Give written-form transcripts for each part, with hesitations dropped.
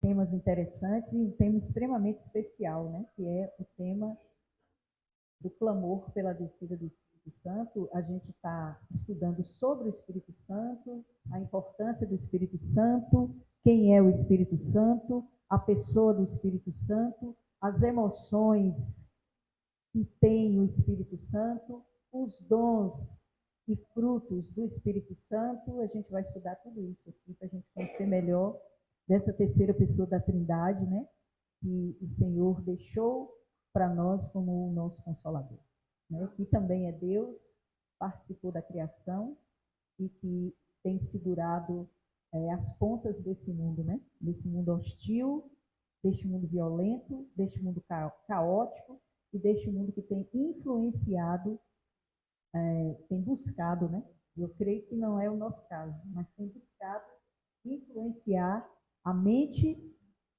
temas interessantes e um tema extremamente especial, né? Que é o tema do clamor pela descida do Espírito Santo. A gente está estudando sobre o Espírito Santo, a importância do Espírito Santo, quem é o Espírito Santo, a pessoa do Espírito Santo, as emoções que tem o Espírito Santo, os dons e frutos do Espírito Santo. A gente vai estudar tudo isso aqui para a gente conhecer melhor dessa terceira pessoa da Trindade, né? Que o Senhor deixou para nós como o nosso Consolador, né? Que também é Deus, participou da criação e que tem segurado as pontas desse mundo, né? Desse mundo hostil, deste mundo violento, deste mundo caótico e deste mundo que tem influenciado, tem buscado, né? Eu creio que não é o nosso caso, mas tem buscado influenciar a mente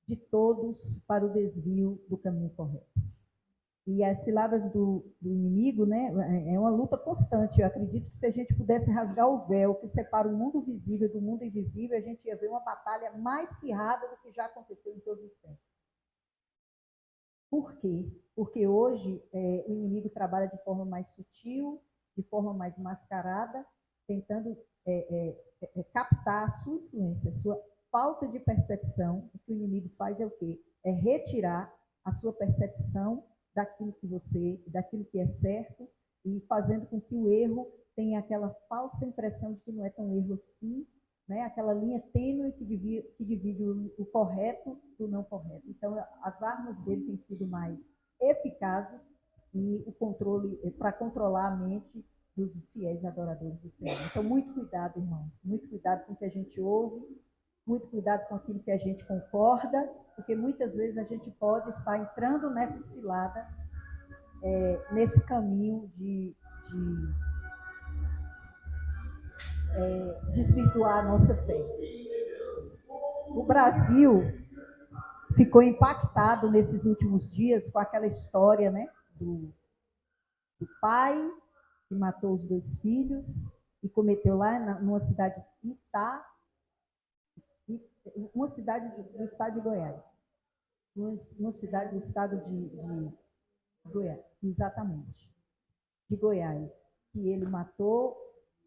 de todos para o desvio do caminho correto. E as ciladas do inimigo, né, é uma luta constante. Eu acredito que se a gente pudesse rasgar o véu que separa o mundo visível do mundo invisível, a gente ia ver uma batalha mais acirrada do que já aconteceu em todos os tempos. Por quê? Porque hoje o inimigo trabalha de forma mais sutil, de forma mais mascarada, tentando captar a sua influência, a sua falta de percepção. O que o inimigo faz é o quê? É retirar a sua percepção daquilo que é certo e fazendo com que o erro tenha aquela falsa impressão de que não é tão erro assim, né? Aquela linha tênue que divide o correto do não correto. Então, as armas dele têm sido mais eficazes e o controle para controlar a mente dos fiéis adoradores do Senhor. Então, muito cuidado, irmãos, muito cuidado com o que a gente ouve, muito cuidado com aquilo que a gente concorda, porque muitas vezes a gente pode estar entrando nessa cilada, nesse caminho de desvirtuar a nossa fé. O Brasil ficou impactado nesses últimos dias com aquela história, né, do pai que matou os 2 filhos e cometeu lá numa cidade de Itá, uma cidade do estado de Goiás. Uma cidade do estado de Goiás, exatamente, de Goiás, que ele matou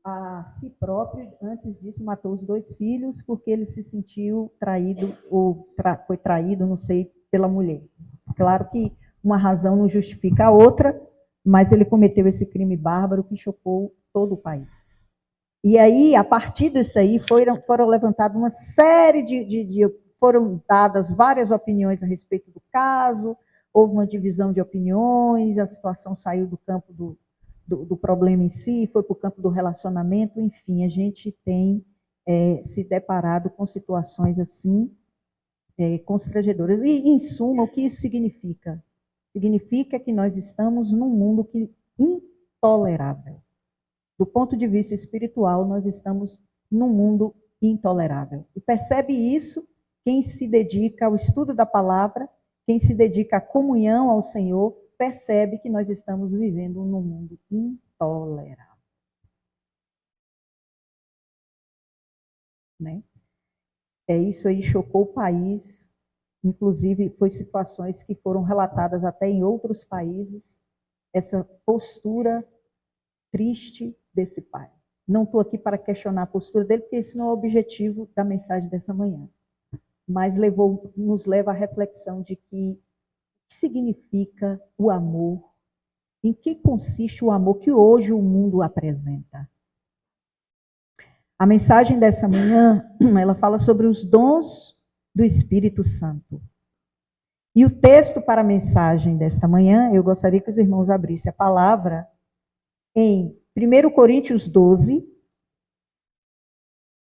a si próprio. Antes disso, matou os 2 filhos porque ele se sentiu traído ou foi traído, não sei, pela mulher. Claro que uma razão não justifica a outra, mas ele cometeu esse crime bárbaro que chocou todo o país. E aí, a partir disso aí, foram levantadas uma série foram dadas várias opiniões a respeito do caso, houve uma divisão de opiniões, a situação saiu do campo do problema em si, foi para o campo do relacionamento, enfim, a gente tem se deparado com situações assim, constrangedoras. E, em suma, o que isso significa? Significa que nós estamos num mundo intolerável. Do ponto de vista espiritual, nós estamos num mundo intolerável. E percebe isso quem se dedica ao estudo da palavra, quem se dedica à comunhão ao Senhor, percebe que nós estamos vivendo num mundo intolerável. Né? Isso aí chocou o país, inclusive foi situações que foram relatadas até em outros países, essa postura triste desse pai. Não estou aqui para questionar a postura dele, porque esse não é o objetivo da mensagem dessa manhã. Mas nos leva à reflexão de que o que significa o amor, em que consiste o amor que hoje o mundo apresenta. A mensagem dessa manhã, ela fala sobre os dons do Espírito Santo. E o texto para a mensagem desta manhã, eu gostaria que os irmãos abrissem a palavra em 1 Coríntios 12,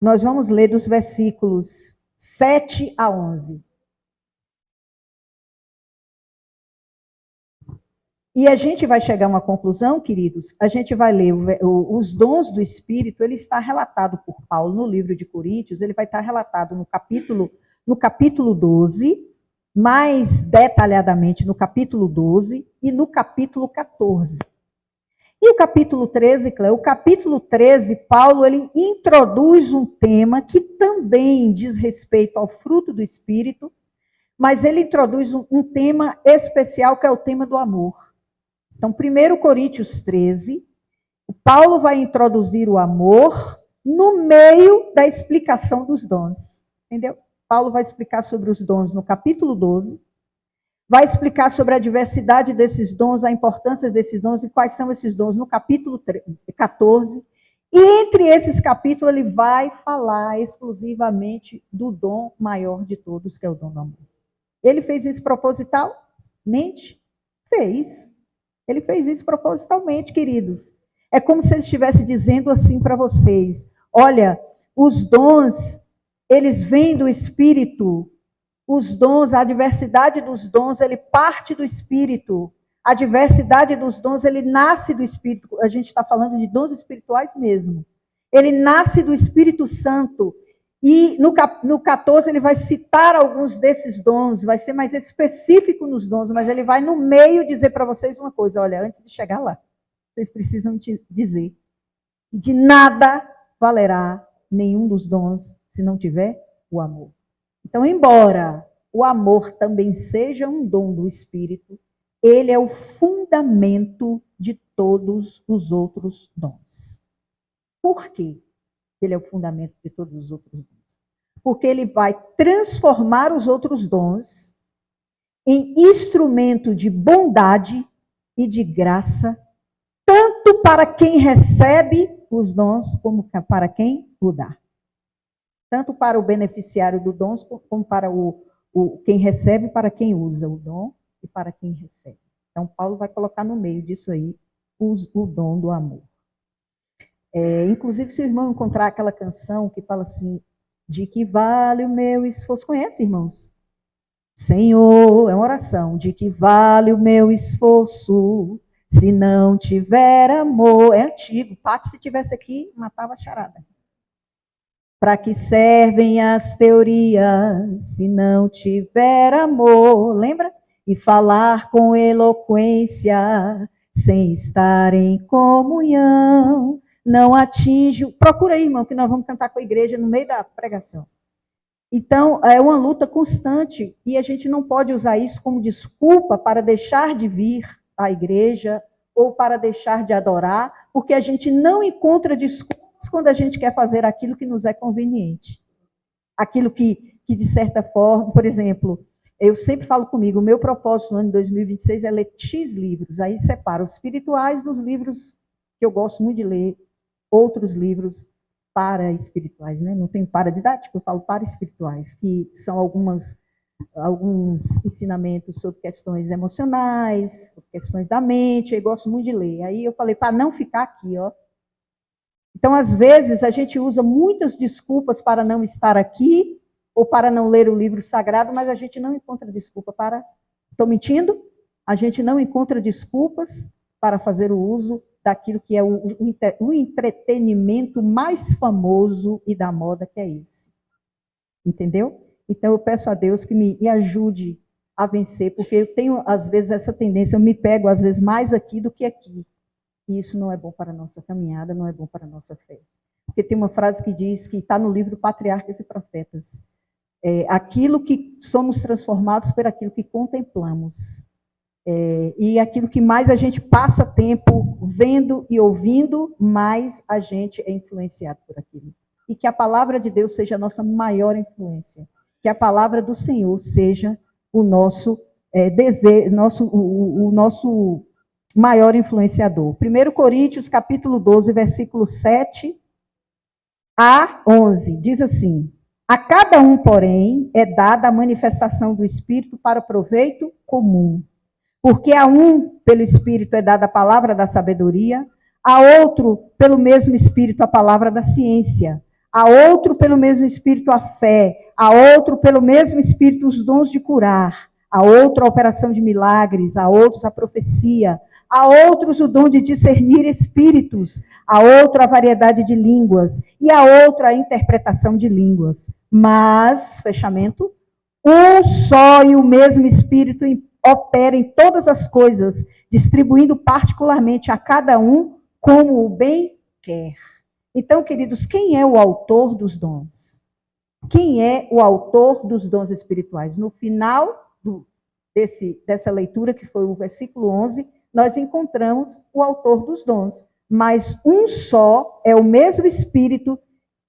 nós vamos ler dos versículos 7 a 11. E a gente vai chegar a uma conclusão, queridos, a gente vai ler os dons do Espírito, ele está relatado por Paulo no livro de Coríntios, ele vai estar relatado no capítulo 12, mais detalhadamente no capítulo 12 e no capítulo 14. E o capítulo 13, Cléo, o capítulo 13, Paulo, ele introduz um tema que também diz respeito ao fruto do Espírito, mas ele introduz um tema especial, que é o tema do amor. Então, 1 Coríntios 13, Paulo vai introduzir o amor no meio da explicação dos dons. Entendeu? Paulo vai explicar sobre os dons no capítulo 12, vai explicar sobre a diversidade desses dons, a importância desses dons e quais são esses dons no capítulo 14. E entre esses capítulos ele vai falar exclusivamente do dom maior de todos, que é o dom do amor. Ele fez isso propositalmente? Fez. Ele fez isso propositalmente, queridos. É como se ele estivesse dizendo assim para vocês: olha, os dons, eles vêm do Espírito. Os dons, a diversidade dos dons, ele parte do Espírito. A diversidade dos dons, ele nasce do Espírito. A gente está falando de dons espirituais mesmo. Ele nasce do Espírito Santo. E no 14 ele vai citar alguns desses dons, vai ser mais específico nos dons, mas ele vai no meio dizer para vocês uma coisa: olha, antes de chegar lá, vocês precisam dizer: de nada valerá nenhum dos dons se não tiver o amor. Então, embora o amor também seja um dom do Espírito, ele é o fundamento de todos os outros dons. Por quê? Ele é o fundamento de todos os outros dons. Porque ele vai transformar os outros dons em instrumento de bondade e de graça, tanto para quem recebe os dons, como para quem o dá. Tanto para o beneficiário do dom, como para quem recebe, para quem usa o dom e para quem recebe. Então, Paulo vai colocar no meio disso aí o dom do amor. Inclusive, se o irmão encontrar aquela canção que fala assim: de que vale o meu esforço? Conhece, irmãos? Senhor, é uma oração. De que vale o meu esforço se não tiver amor? É antigo. Pátio, se tivesse aqui, matava a charada. Para que servem as teorias se não tiver amor? Lembra? E falar com eloquência sem estar em comunhão não atinge. Procura aí, irmão, que nós vamos cantar com a igreja no meio da pregação. Então, é uma luta constante e a gente não pode usar isso como desculpa para deixar de vir à igreja ou para deixar de adorar, porque a gente não encontra desculpas quando a gente quer fazer aquilo que nos é conveniente. Aquilo que de certa forma, por exemplo, eu sempre falo comigo, o meu propósito no ano de 2026 é ler X livros, aí separo os espirituais dos livros que eu gosto muito de ler, outros livros para-espirituais, né? Não tem para-didático, eu falo para-espirituais, que são alguns ensinamentos sobre questões emocionais, sobre questões da mente, eu gosto muito de ler. Aí eu falei, para não ficar aqui, ó. Então, às vezes, a gente usa muitas desculpas para não estar aqui, ou para não ler o livro sagrado, mas a gente não encontra desculpa para... Estou mentindo? A gente não encontra desculpas para fazer o uso daquilo que é o entretenimento mais famoso e da moda, que é esse. Entendeu? Então, eu peço a Deus que me ajude a vencer, porque eu tenho, às vezes, essa tendência, eu me pego, às vezes, mais aqui do que aqui. E isso não é bom para a nossa caminhada, não é bom para a nossa fé. Porque tem uma frase que diz, que está no livro Patriarcas e Profetas, aquilo que somos transformados por aquilo que contemplamos. E aquilo que mais a gente passa tempo vendo e ouvindo, mais a gente é influenciado por aquilo. E que a palavra de Deus seja a nossa maior influência. Que a palavra do Senhor seja o nosso desejo, o nosso maior influenciador. 1 Coríntios, capítulo 12, versículo 7 a 11, diz assim: a cada um, porém, é dada a manifestação do Espírito para proveito comum. Porque a um, pelo Espírito, é dada a palavra da sabedoria, a outro, pelo mesmo Espírito, a palavra da ciência, a outro, pelo mesmo Espírito, a fé, a outro, pelo mesmo Espírito, os dons de curar, a outro, a operação de milagres, a outros, a profecia, a outros, o dom de discernir espíritos, a outro, a variedade de línguas, e a outra, a interpretação de línguas. Mas, fechamento, um só e o mesmo Espírito opera em todas as coisas, distribuindo particularmente a cada um como o bem quer. Então, queridos, quem é o autor dos dons? Quem é o autor dos dons espirituais? No final dessa leitura, que foi o versículo 11, nós encontramos o autor dos dons. Mas um só é o mesmo Espírito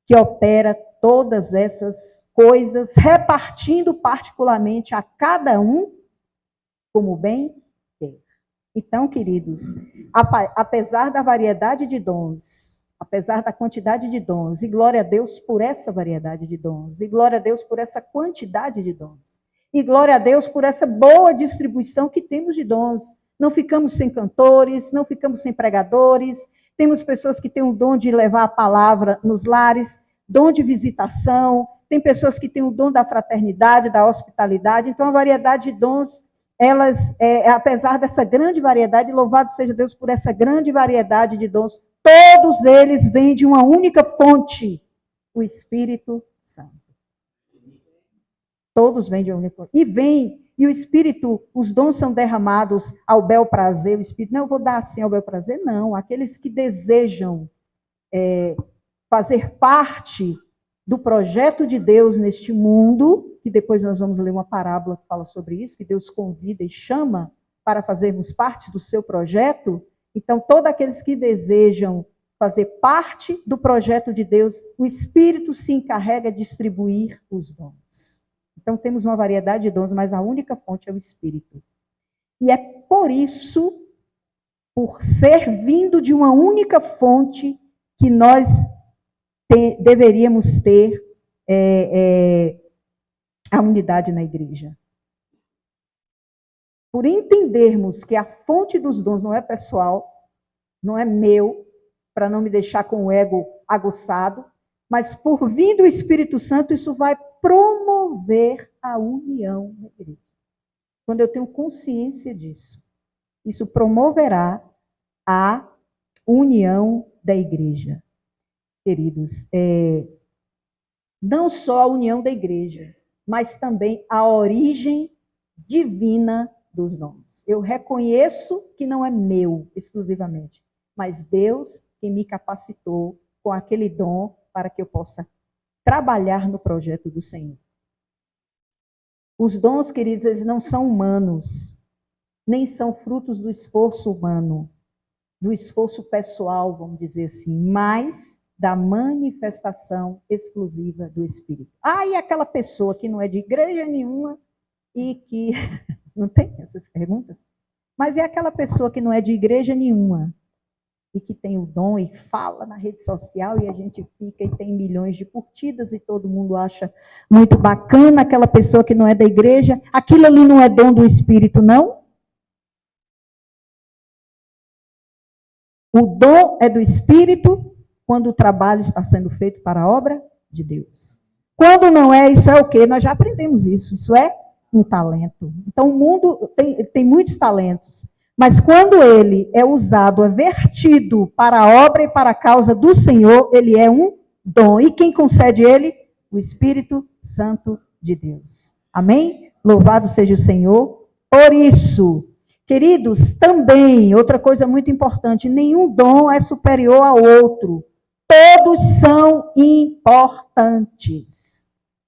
que opera todas essas coisas, repartindo particularmente a cada um como bem quer. Então, queridos, apesar da variedade de dons, apesar da quantidade de dons, e glória a Deus por essa variedade de dons, e glória a Deus por essa quantidade de dons, e glória a Deus por essa boa distribuição que temos de dons. Não ficamos sem cantores, não ficamos sem pregadores, temos pessoas que têm o dom de levar a palavra nos lares, dom de visitação, tem pessoas que têm o dom da fraternidade, da hospitalidade. Então, a variedade de dons, apesar dessa grande variedade, louvado seja Deus por essa grande variedade de dons, todos eles vêm de uma única fonte, o Espírito Santo. Todos vêm de uma única fonte. E o Espírito, os dons são derramados ao bel prazer, o Espírito, não, eu vou dar assim ao bel prazer, não. Aqueles que desejam fazer parte do projeto de Deus neste mundo, que depois nós vamos ler uma parábola que fala sobre isso, que Deus convida e chama para fazermos parte do seu projeto. Então, todos aqueles que desejam fazer parte do projeto de Deus, o Espírito se encarrega de distribuir os dons. Então, temos uma variedade de dons, mas a única fonte é o Espírito. E é por isso, por ser vindo de uma única fonte, que nós deveríamos ter a unidade na igreja. Por entendermos que a fonte dos dons não é pessoal, não é meu, para não me deixar com o ego aguçado, mas por vir do Espírito Santo, isso vai promover a união na igreja. Quando eu tenho consciência disso, isso promoverá a união da igreja. Queridos, não só a união da igreja, mas também a origem divina dos dons. Eu reconheço que não é meu exclusivamente, mas Deus que me capacitou com aquele dom para que eu possa trabalhar no projeto do Senhor. Os dons, queridos, eles não são humanos, nem são frutos do esforço humano, do esforço pessoal, vamos dizer assim, mas da manifestação exclusiva do Espírito. E aquela pessoa que não é de igreja nenhuma e que... Não tem essas perguntas? Mas é aquela pessoa que não é de igreja nenhuma e que tem o dom e fala na rede social e a gente fica e tem milhões de curtidas e todo mundo acha muito bacana aquela pessoa que não é da igreja. Aquilo ali não é dom do Espírito, não? O dom é do Espírito quando o trabalho está sendo feito para a obra de Deus. Quando não é, isso é o quê? Nós já aprendemos isso. Isso é um talento. Então, o mundo tem muitos talentos. Mas quando ele é usado, é vertido para a obra e para a causa do Senhor, ele é um dom. E quem concede ele? O Espírito Santo de Deus. Amém? Louvado seja o Senhor. Por isso, queridos, também, outra coisa muito importante, nenhum dom é superior ao outro. Todos são importantes.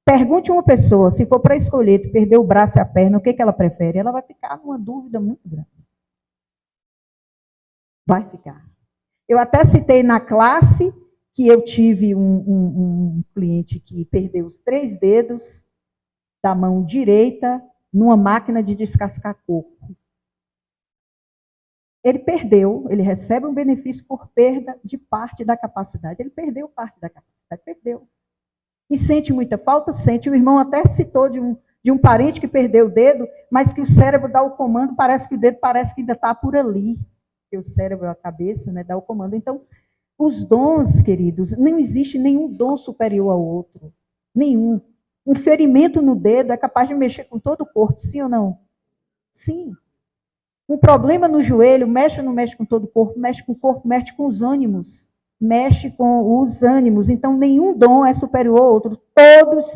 Pergunte uma pessoa, se for para escolher, perder o braço e a perna, o que ela prefere? Ela vai ficar numa dúvida muito grande. Vai ficar. Eu até citei na classe que eu tive um cliente que perdeu os 3 dedos da mão direita numa máquina de descascar coco. Ele perdeu, ele recebe um benefício por perda de parte da capacidade. Ele perdeu parte da capacidade, perdeu. E sente muita falta? Sente. O irmão até citou de um parente que perdeu o dedo, mas que o cérebro dá o comando, parece que o dedo parece que ainda está por ali. Porque o cérebro, a cabeça, né, dá o comando. Então, os dons, queridos, não existe nenhum dom superior ao outro. Nenhum. Um ferimento no dedo é capaz de mexer com todo o corpo, sim ou não? Sim. Um problema no joelho, mexe ou não mexe com todo o corpo, mexe com o corpo, mexe com os ânimos. Mexe com os ânimos. Então, nenhum dom é superior ao outro. Todos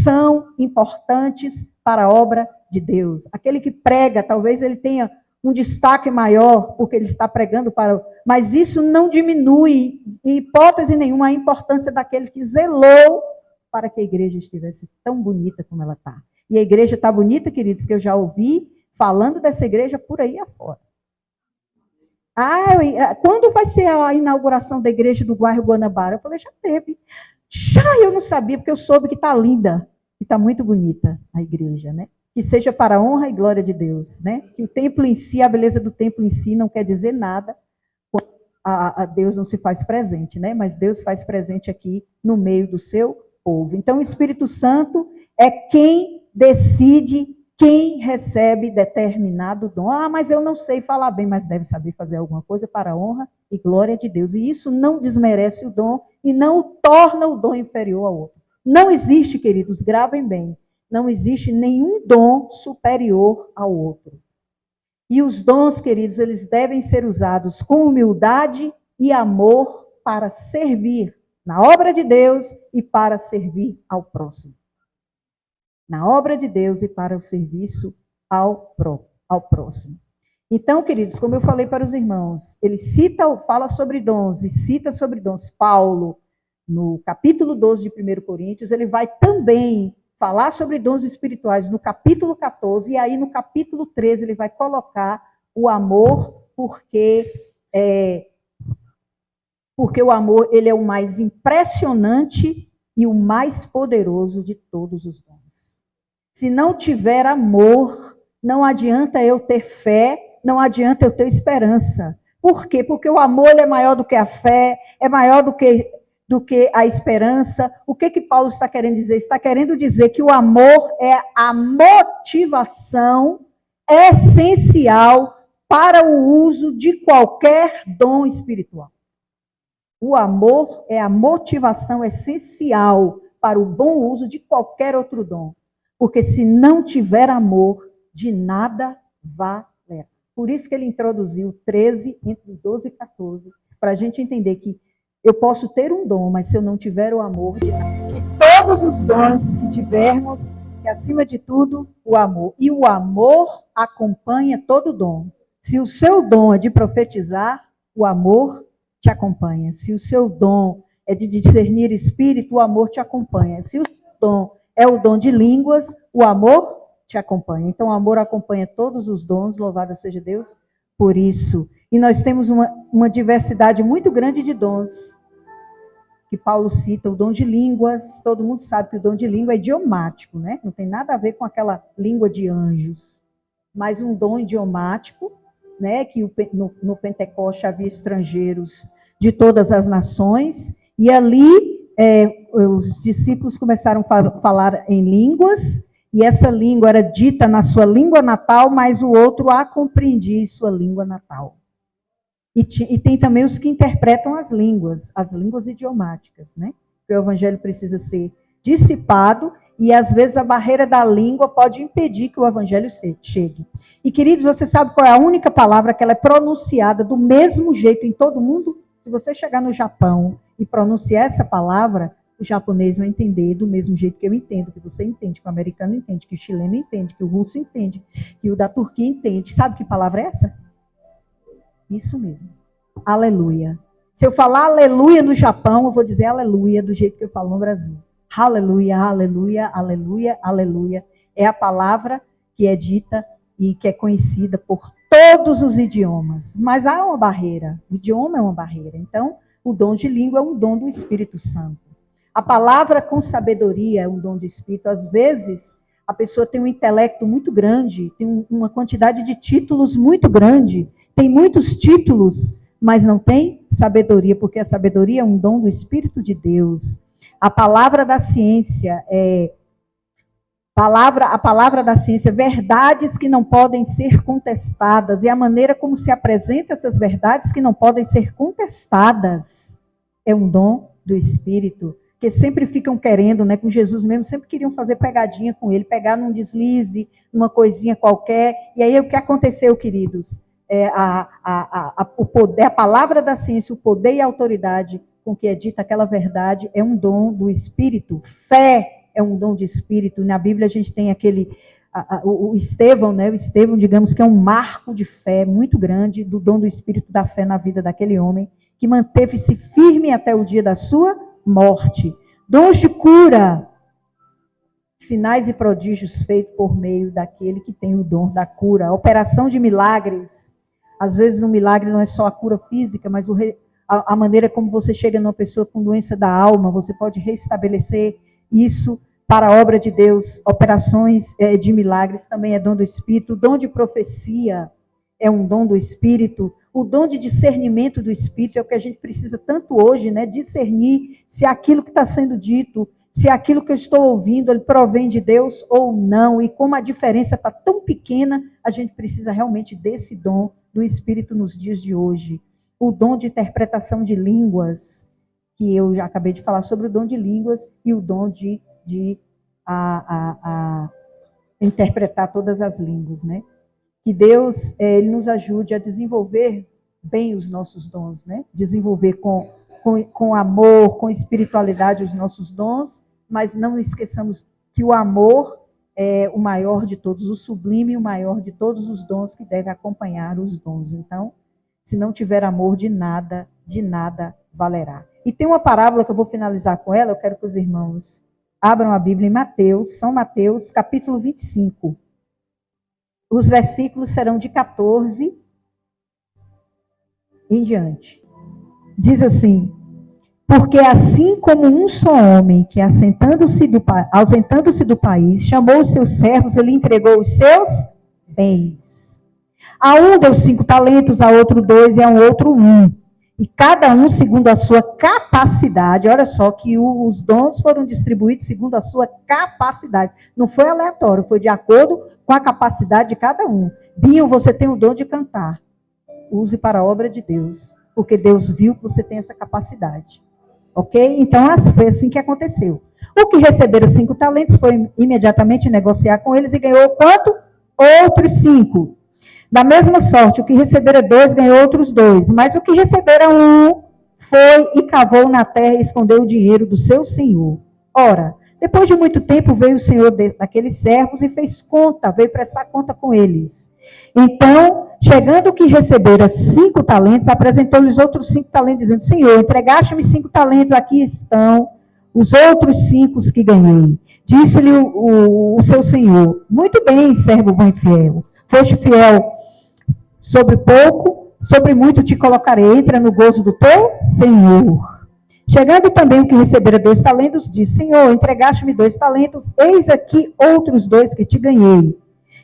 são importantes para a obra de Deus. Aquele que prega, talvez ele tenha um destaque maior, porque ele está pregando para... Mas isso não diminui, em hipótese nenhuma, a importância daquele que zelou para que a igreja estivesse tão bonita como ela está. E a igreja está bonita, queridos, que eu já ouvi falando dessa igreja por aí afora. Quando vai ser a inauguração da igreja do bairro Guanabara? Eu falei, já teve. Já eu não sabia, porque eu soube que está linda, que está muito bonita a igreja, né? Que seja para a honra e glória de Deus, né? Que o templo em si, a beleza do templo em si não quer dizer nada, a Deus não se faz presente, né? Mas Deus faz presente aqui no meio do seu povo. Então, o Espírito Santo é quem decide quem recebe determinado dom. Mas eu não sei falar bem, mas deve saber fazer alguma coisa para a honra e glória de Deus. E isso não desmerece o dom e não torna o dom inferior ao outro. Não existe, queridos, gravem bem, não existe nenhum dom superior ao outro. E os dons, queridos, eles devem ser usados com humildade e amor para servir na obra de Deus e para servir ao próximo. Na obra de Deus e para o serviço ao próximo. Então, queridos, como eu falei para os irmãos, ele fala sobre dons e cita sobre dons. Paulo, no capítulo 12 de 1 Coríntios, ele vai também falar sobre dons espirituais no capítulo 14, e aí no capítulo 13 ele vai colocar o amor, porque o amor ele é o mais impressionante e o mais poderoso de todos os dons. Se não tiver amor, não adianta eu ter fé, não adianta eu ter esperança. Por quê? Porque o amor ele é maior do que a fé, é maior do que a esperança. O que Paulo está querendo dizer? Está querendo dizer que o amor é a motivação essencial para o uso de qualquer dom espiritual. O amor é a motivação essencial para o bom uso de qualquer outro dom. Porque se não tiver amor, de nada valerá. Por isso que ele introduziu 13, entre 12 e 14, para a gente entender que eu posso ter um dom, mas se eu não tiver o amor, de nada. Que todos os dons que tivermos, que acima de tudo, o amor. E o amor acompanha todo dom. Se o seu dom é de profetizar, o amor te acompanha. Se o seu dom é de discernir espírito, o amor te acompanha. Se o seu dom é o dom de línguas, o amor te acompanha. Então, o amor acompanha todos os dons, louvado seja Deus por isso. E nós temos uma diversidade muito grande de dons, que Paulo cita, o dom de línguas. Todo mundo sabe que o dom de língua é idiomático, né? Não tem nada a ver com aquela língua de anjos. Mas um dom idiomático, né? Que no Pentecoste havia estrangeiros de todas as nações, e ali os discípulos começaram a falar em línguas, e essa língua era dita na sua língua natal, mas o outro a compreendia em sua língua natal. E tem também os que interpretam as línguas idiomáticas, né? Porque o evangelho precisa ser dissipado, e às vezes a barreira da língua pode impedir que o evangelho chegue. E, queridos, você sabe qual é a única palavra que ela é pronunciada do mesmo jeito em todo mundo? Se você chegar no Japão e pronunciar essa palavra, o japonês vai entender do mesmo jeito que eu entendo, que você entende, que o americano entende, que o chileno entende, que o russo entende, que o da Turquia entende. Sabe que palavra é essa? Isso mesmo. Aleluia. Se eu falar aleluia no Japão, eu vou dizer aleluia do jeito que eu falo no Brasil. Aleluia, aleluia, aleluia, aleluia. É a palavra que é dita e que é conhecida por todos os idiomas. Mas há uma barreira. O idioma é uma barreira. Então, o dom de língua é um dom do Espírito Santo. A palavra com sabedoria é um dom do Espírito. Às vezes, a pessoa tem um intelecto muito grande, tem uma quantidade de títulos muito grande, tem muitos títulos, mas não tem sabedoria, porque a sabedoria é um dom do Espírito de Deus. A palavra da ciência a palavra da ciência, verdades que não podem ser contestadas, e a maneira como se apresenta essas verdades que não podem ser contestadas é um dom do Espírito, que sempre ficam querendo, né, com Jesus mesmo, sempre queriam fazer pegadinha com ele, pegar num deslize, numa coisinha qualquer, e aí o que aconteceu, queridos? O poder, a palavra da ciência, o poder e a autoridade com que é dita aquela verdade é um dom do Espírito. Fé é um dom de Espírito. Na Bíblia a gente tem o Estevão, né? O Estevão, digamos que é um marco de fé muito grande do dom do Espírito da fé na vida daquele homem, que manteve-se firme até o dia da sua morte. Dons de cura, sinais e prodígios feitos por meio daquele que tem o dom da cura. Operação de milagres. Às vezes um milagre não é só a cura física, mas a maneira como você chega numa pessoa com doença da alma, você pode restabelecer isso para a obra de Deus. Operações de milagres também é dom do Espírito. O dom de profecia é um dom do Espírito. O dom de discernimento do Espírito é o que a gente precisa tanto hoje, né? Discernir se aquilo que está sendo dito, se aquilo que eu estou ouvindo, ele provém de Deus ou não. E como a diferença está tão pequena, a gente precisa realmente desse dom do Espírito nos dias de hoje. O dom de interpretação de línguas, que eu já acabei de falar sobre o dom de línguas, e o dom de interpretar todas as línguas, né? Que Deus ele nos ajude a desenvolver bem os nossos dons, né? Desenvolver com amor, com espiritualidade os nossos dons, mas não esqueçamos que o amor é o maior de todos, o sublime e o maior de todos os dons que deve acompanhar os dons. Então, se não tiver amor, de nada valerá. E tem uma parábola que eu vou finalizar com ela, eu quero que os irmãos abram a Bíblia em Mateus, São Mateus, capítulo 25. Os versículos serão de 14 em diante. Diz assim: porque assim como um só homem que ausentando-se do país, chamou os seus servos e lhe entregou os seus bens. A um deu 5 talentos, a outro 2 e a um outro 1. E cada um segundo a sua capacidade. Olha só que os dons foram distribuídos segundo a sua capacidade. Não foi aleatório, foi de acordo com a capacidade de cada um. Binho, você tem o dom de cantar. Use para a obra de Deus, porque Deus viu que você tem essa capacidade. Ok? Então, foi assim que aconteceu. O que receberam 5 talentos foi imediatamente negociar com eles e ganhou quanto? Outros 5. Da mesma sorte, o que recebera 2 ganhou outros 2. Mas o que recebera 1 foi e cavou na terra e escondeu o dinheiro do seu senhor. Ora, depois de muito tempo veio o senhor daqueles servos e fez conta, veio prestar conta com eles. Então, chegando o que recebera 5 talentos, apresentou-lhes outros 5 talentos, dizendo: Senhor, entregaste-me 5 talentos, aqui estão os outros 5 que ganhei. Disse-lhe o seu senhor: muito bem, servo bom e fiel. Foste fiel sobre pouco, sobre muito te colocarei. Entra no gozo do teu senhor. Chegando também o que recebera 2 talentos, disse: Senhor, entregaste-me 2 talentos, eis aqui outros 2 que te ganhei.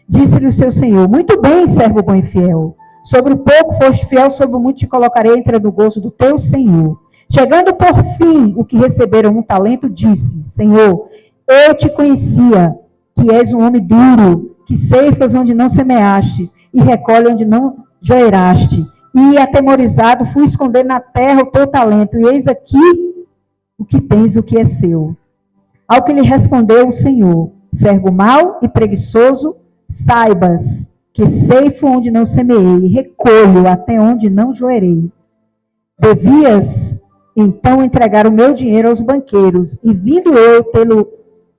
Disse-lhe o seu senhor: muito bem, servo bom e fiel. Sobre o pouco foste fiel, sobre o muito te colocarei. Entra no gozo do teu senhor. Chegando por fim o que receberam 1 talento, disse: Senhor, eu te conhecia, que és um homem duro, que ceifas onde não semeaste e recolhe onde não joeraste. E atemorizado fui esconder na terra o teu talento, e eis aqui o que tens, o que é seu. Ao que lhe respondeu o Senhor: servo mau e preguiçoso, saibas que ceifo onde não semeei, e recolho até onde não joerei. Devias então entregar o meu dinheiro aos banqueiros, e vindo eu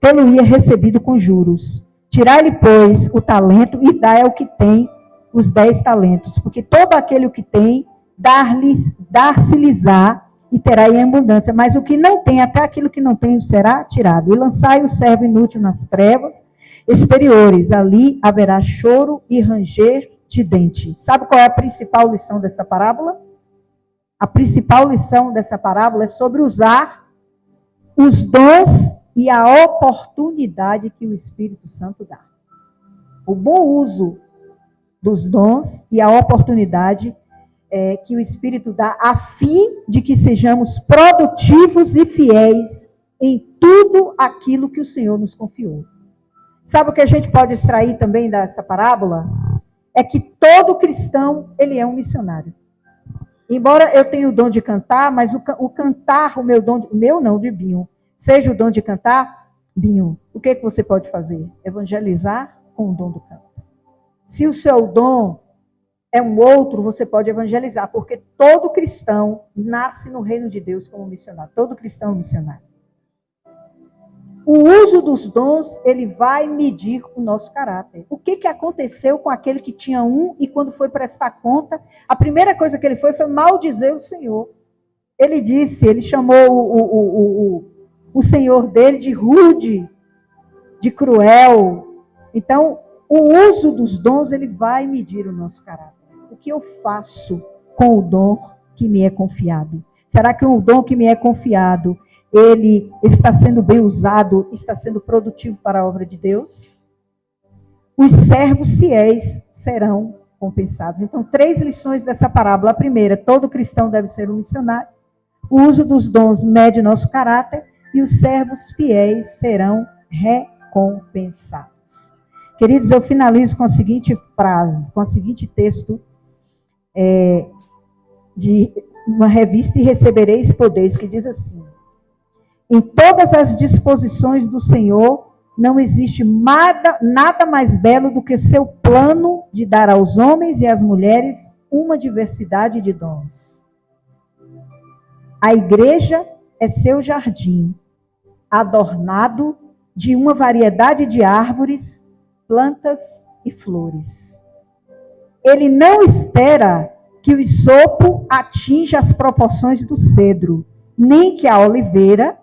tê-lo-ia recebido com juros. Tirai-lhe, pois, o talento e dai ao que tem os 10 talentos, porque todo aquele que tem, dar-se-lhes-á e terá em abundância, mas o que não tem, até aquilo que não tem, será tirado. E lançai o servo inútil nas trevas exteriores, ali haverá choro e ranger de dente. Sabe qual é a principal lição dessa parábola? A principal lição dessa parábola é sobre usar os dons e a oportunidade que o Espírito Santo dá. O bom uso dos dons e a oportunidade que o Espírito dá, a fim de que sejamos produtivos e fiéis em tudo aquilo que o Senhor nos confiou. Sabe o que a gente pode extrair também dessa parábola? É que todo cristão, ele é um missionário. Embora eu tenha o dom de cantar, mas o cantar, de Binho, seja o dom de cantar, Binho, o que você pode fazer? Evangelizar com o dom do canto. Se o seu dom é um outro, você pode evangelizar, porque todo cristão nasce no reino de Deus como missionário. Todo cristão é missionário. O uso dos dons, ele vai medir o nosso caráter. O que aconteceu com aquele que tinha um e quando foi prestar conta, a primeira coisa que ele foi maldizer o Senhor. Ele disse, ele chamou o Senhor dele de rude, de cruel. Então, o uso dos dons, ele vai medir o nosso caráter. O que eu faço com o dom que me é confiado? Será que o dom que me é confiado, ele está sendo bem usado, está sendo produtivo para a obra de Deus? Os servos fiéis serão compensados. Então, 3 lições dessa parábola. A primeira, todo cristão deve ser um missionário. O uso dos dons mede nosso caráter e os servos fiéis serão recompensados. Queridos, eu finalizo com a seguinte frase, com o seguinte texto de uma revista, E Recebereis Poderes, que diz assim: em todas as disposições do Senhor, não existe nada mais belo do que o seu plano de dar aos homens e às mulheres uma diversidade de dons. A igreja é seu jardim, adornado de uma variedade de árvores, plantas e flores. Ele não espera que o isopo atinja as proporções do cedro, nem que a oliveira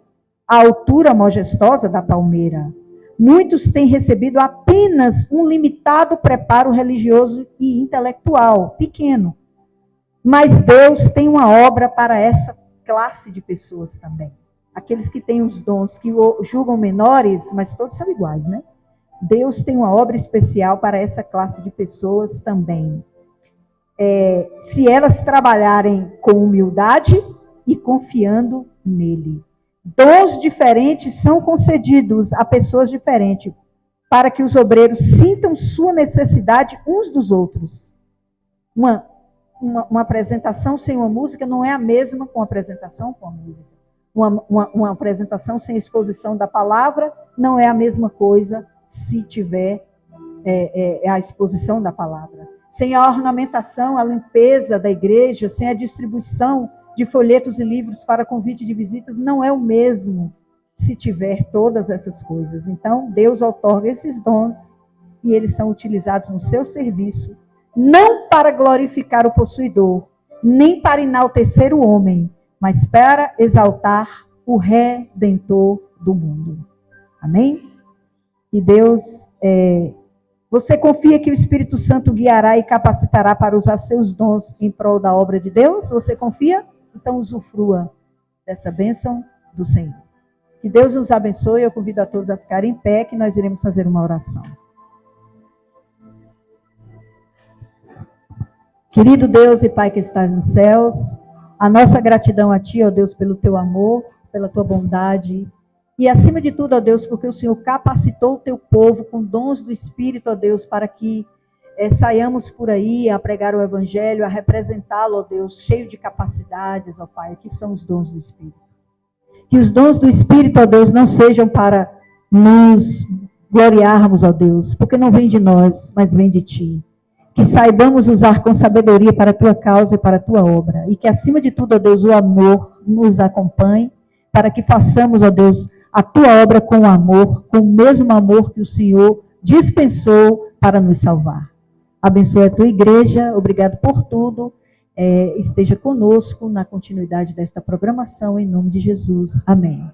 a altura majestosa da palmeira. Muitos têm recebido apenas um limitado preparo religioso e intelectual, pequeno. Mas Deus tem uma obra para essa classe de pessoas também. Aqueles que têm os dons, que julgam menores, mas todos são iguais, né? Deus tem uma obra especial para essa classe de pessoas também. Se elas trabalharem com humildade e confiando nele. Dons diferentes são concedidos a pessoas diferentes, para que os obreiros sintam sua necessidade uns dos outros. Uma apresentação sem uma música não é a mesma com a apresentação com a música. Uma apresentação sem exposição da palavra não é a mesma coisa se tiver a exposição da palavra. Sem a ornamentação, a limpeza da igreja, sem a distribuição de folhetos e livros para convite de visitas, não é o mesmo se tiver todas essas coisas. Então, Deus outorga esses dons e eles são utilizados no seu serviço, não para glorificar o possuidor, nem para enaltecer o homem, mas para exaltar o Redentor do mundo. Amém? E Deus, você confia que o Espírito Santo guiará e capacitará para usar seus dons em prol da obra de Deus? Você confia? Então usufrua dessa bênção do Senhor. Que Deus nos abençoe. Eu convido a todos a ficarem em pé, que nós iremos fazer uma oração. Querido Deus e Pai que estás nos céus, a nossa gratidão a Ti, ó Deus, pelo Teu amor, pela Tua bondade, e acima de tudo, ó Deus, porque o Senhor capacitou o Teu povo com dons do Espírito, ó Deus, para que saiamos por aí a pregar o Evangelho, a representá-lo, ó Deus, cheio de capacidades, ó Pai, que são os dons do Espírito. Que os dons do Espírito, ó Deus, não sejam para nos gloriarmos, ó Deus, porque não vem de nós, mas vem de Ti. Que saibamos usar com sabedoria para a Tua causa e para a Tua obra. E que, acima de tudo, ó Deus, o amor nos acompanhe, para que façamos, ó Deus, a Tua obra com amor, com o mesmo amor que o Senhor dispensou para nos salvar. Abençoe a Tua igreja, obrigado por tudo. Esteja conosco na continuidade desta programação, em nome de Jesus. Amém.